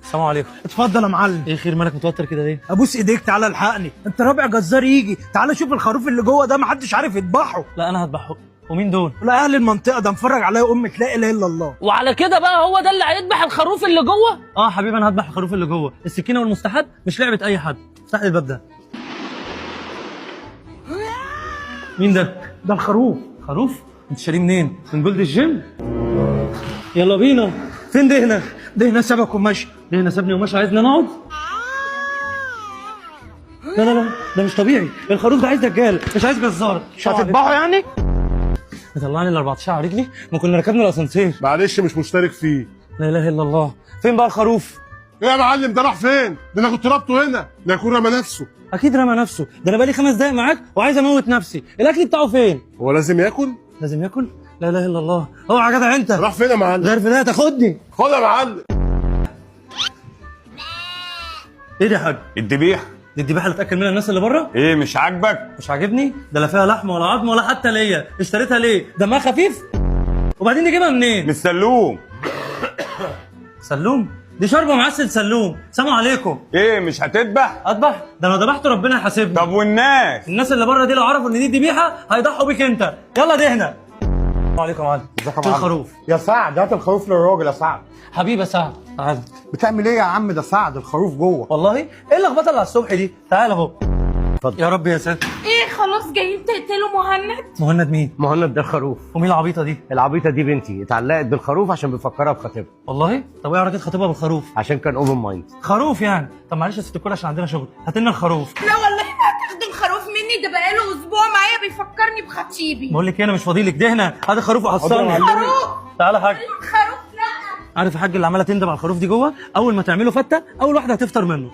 السلام عليكم. اتفضل يا معلم. ايه خير مالك متوتر كده ليه؟ ابوس ايديك تعالى الحقني، انت رابع جزار يجي، تعالى شوف الخروف اللي جوه ده محدش عارف يذبحه. لا انا هذبحه. ومين دول؟ ولا اهل المنطقه ده مفرج عليا امة لا اله الا الله. وعلى كده بقى هو ده اللي هيذبح الخروف اللي جوه؟ اه حبيبي انا هذبح الخروف اللي جوه، السكينه والمستحد مش لعبه اي حد. افتح لي الباب ده. مين ده؟ ده الخروف. خروف؟ انت شاريه منين؟ من جولد الجيم؟ يلا بينا. فين دهنه؟ دهنه سبك ومشي. دهنه سابني وماشي عايزنا نقعد؟ لا لا لا ده مش طبيعي، الخروف ده عايز دجال مش عايز جزار. مش هتذبحه يعني؟ مطلعني ال 14 على رجلي، ما كنا ركبنا الاسانسير. معلش مش مشترك فيه. لا اله الا الله. فين بقى الخروف؟ ايه يا معلم ده راح فين؟ ده انا كنت رابطه هنا، ده يكون رمى نفسه. اكيد رمى نفسه، ده انا بقالي 5 دقايق معاك وعايز اموت نفسي. الاكل بتاعه فين؟ هو لازم ياكل؟ لازم ياكل؟ لا اله الا الله. اوعى يا جدع انت. راح فين يا معلم؟ غير في ده تاخدني. خد يا معلم. ايه ده يا حاج؟ الذبيح. دي الذبيحه اللي اتاكل منها الناس اللي بره؟ ايه مش عاجبك؟ مش عاجبني؟ ده لا فيها لحم ولا عظم ولا حتى ليا، اشتريتها ليه؟ دمها خفيف؟ وبعدين نجيبها منين؟ مش سلوم. سلوم؟ دي شوربه معسل سلوم. سلام عليكم. ايه مش هتذبح؟ اذبح؟ ده انا ذبحته ربنا يحاسبني. طب والناس؟ الناس اللي بره دي لو عرفوا ان دي ذبيحه هيضحوا بيك انت. يلا دهنه. السلام عليكم يا معلم. ازيك يا فين معلم؟ الخروف؟ يا سعد هات الخروف للراجل يا سعد. حبيبي يا سعد تعال. بتعمل ايه يا عم؟ ده سعد الخروف جوه. والله ايه اللخبطه اللي على الصبح دي؟ تعال اهو. اتفضل. يا رب يا ساتر. ايه خلاص جايين تقتلوا مهند؟ مهند مين؟ مهند ده الخروف. ومين العبيطه دي؟ العبيطه دي بنتي اتعلقت بالخروف عشان بيفكرها بخطيبها، والله؟ طب ايه علاقه خطيبها بالخروف؟ عشان كان اوبن مايند. خروف يعني؟ طب معلش يا ست الكل عشان عندنا شغل، هات لنا الخروف. لا والله ما هتاخد الخروف مني، ده بقاله اسبوع معايا بيفكرني بخطيبي. بقول لك ايه انا مش فاضي لك دهنه، هات الخروف وحصلني. خروف؟ تعالى يا حاج. الخروف لا. عارف يا حاج اللي عماله تندم على الخروف دي جوه؟ اول ما تعمله فته اول واحده هتفطر منه.